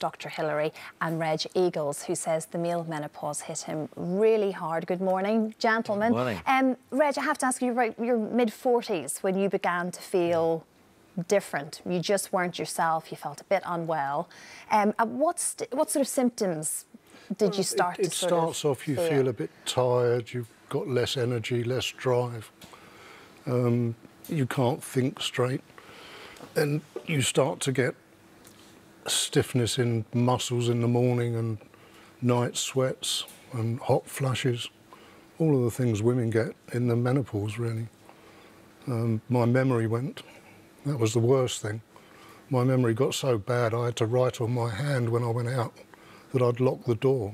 Dr Hilary and Reg Eagles, who says the male menopause hit him really hard. Good morning, gentlemen. Good morning. Reg, I have to ask you about your mid-40s when you began to feel different. You just weren't yourself, you felt a bit unwell. What sort of symptoms did you start to It starts off, you feel a bit tired, you've got less energy, less drive. You can't think straight. And you start to get stiffness in muscles in the morning and night sweats and hot flushes. All of the things women get in the menopause, really. My memory went. That was the worst thing. My memory got so bad I had to write on my hand when I went out that I'd lock the door,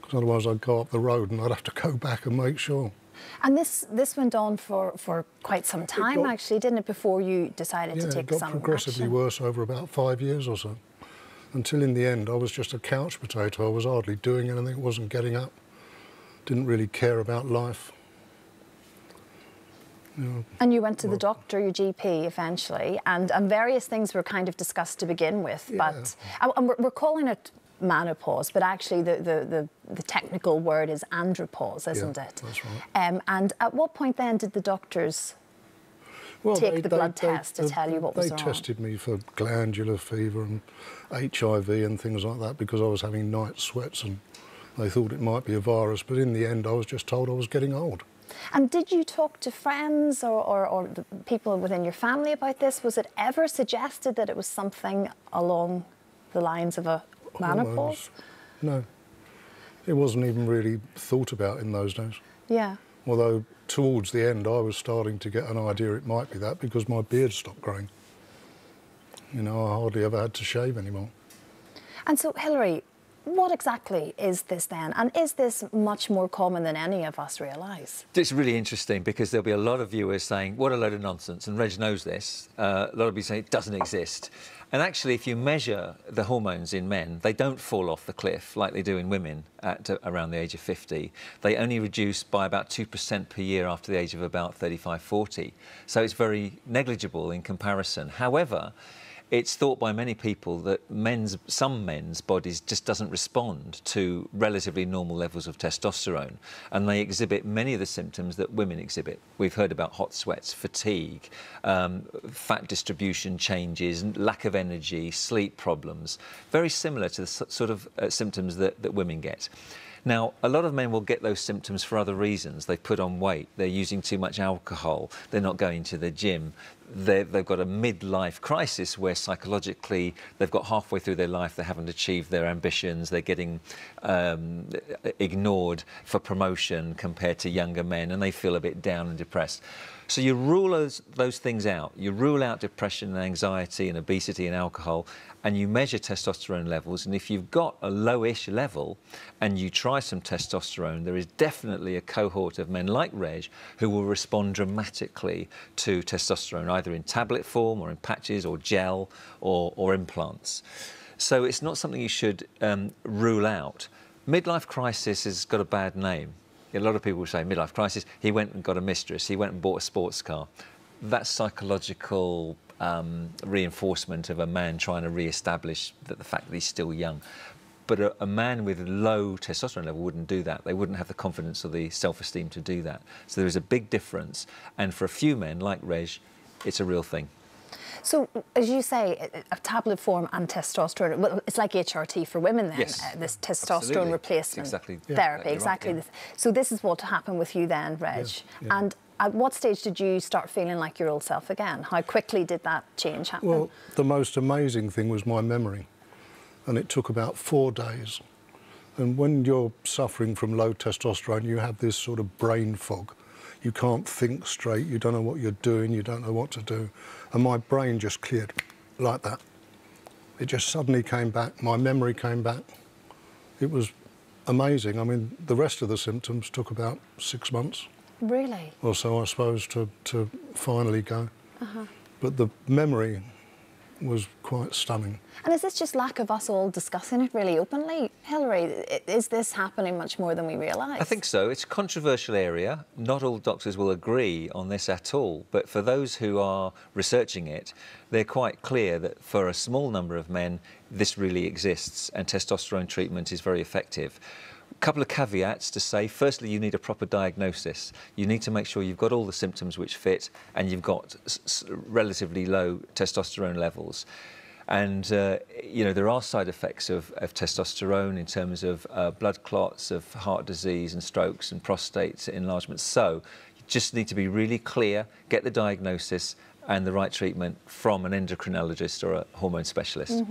because otherwise I'd go up the road and I'd have to go back and make sure. And this went on for quite some time, actually, didn't it, before you decided to take some action? It got progressively worse over about 5 years or so, until in the end I was just a couch potato. I was hardly doing anything, wasn't getting up, didn't really care about life. You know, and you went to the doctor, your GP, eventually, and various things were kind of discussed to begin with, but and we're calling it man-opause, but actually the technical word is andropause, isn't it? That's right. And at what point then did the doctors take the blood test to tell you what was wrong? They tested me for glandular fever and HIV and things like that because I was having night sweats, and they thought it might be a virus, but in the end I was just told I was getting old. And did you talk to friends or the people within your family about this? Was it ever suggested that it was something along the lines of a menopause? No. It wasn't even really thought about in those days. Yeah. Although towards the end I was starting to get an idea it might be that because my beard stopped growing. You know, I hardly ever had to shave anymore. And so, Hilary, what exactly is this then? And is this much more common than any of us realise? It's really interesting because there'll be a lot of viewers saying, what a load of nonsense, and Reg knows this. A lot of you say it doesn't exist. And actually, if you measure the hormones in men, they don't fall off the cliff like they do in women at around the age of 50. They only reduce by about 2% per year after the age of about 35, 40. So it's very negligible in comparison. However, it's thought by many people that some men's bodies just doesn't respond to relatively normal levels of testosterone, and they exhibit many of the symptoms that women exhibit. We've heard about hot sweats, fatigue, fat distribution changes, lack of energy, sleep problems, very similar to the sort of symptoms that women get. Now, a lot of men will get those symptoms for other reasons. They've put on weight, they're using too much alcohol, they're not going to the gym, they've got a midlife crisis where psychologically they've got halfway through their life, they haven't achieved their ambitions, they're getting ignored for promotion compared to younger men, and they feel a bit down and depressed. So you rule those things out. You rule out depression and anxiety and obesity and alcohol, and you measure testosterone levels. And if you've got a lowish level and you try some testosterone, there is definitely a cohort of men like Reg who will respond dramatically to testosterone, either in tablet form or in patches or gel or implants. So it's not something you should rule out. Midlife crisis has got a bad name. A lot of people will say midlife crisis, he went and got a mistress, he went and bought a sports car. That's psychological reinforcement of a man trying to re-establish the fact that he's still young. But a man with low testosterone level wouldn't do that. They wouldn't have the confidence or the self-esteem to do that. So there is a big difference. And for a few men, like Reg, it's a real thing. So, as you say, a tablet form and testosterone, well, it's like HRT for women then, yes, this testosterone replacement therapy. Exactly. Right. So this is what happened with you then, Reg. Yeah. And at what stage did you start feeling like your old self again? How quickly did that change happen? Well, the most amazing thing was my memory, and it took about 4 days. And when you're suffering from low testosterone, you have this sort of brain fog. You can't think straight, you don't know what you're doing, you don't know what to do. And my brain just cleared like that. It just suddenly came back, my memory came back. It was amazing. I mean, the rest of the symptoms took about 6 months. Really? Or so, I suppose, to finally go. But the memory was quite stunning. And is this just lack of us all discussing it really openly? Hilary, is this happening much more than we realise? I think so. It's a controversial area. Not all doctors will agree on this at all, but for those who are researching it, they're quite clear that for a small number of men, this really exists, and testosterone treatment is very effective. A couple of caveats to say. Firstly, you need a proper diagnosis. You need to make sure you've got all the symptoms which fit and you've got relatively low testosterone levels. And, you know, there are side effects of testosterone in terms of blood clots, of heart disease and strokes and prostate enlargement. So you just need to be really clear, get the diagnosis and the right treatment from an endocrinologist or a hormone specialist.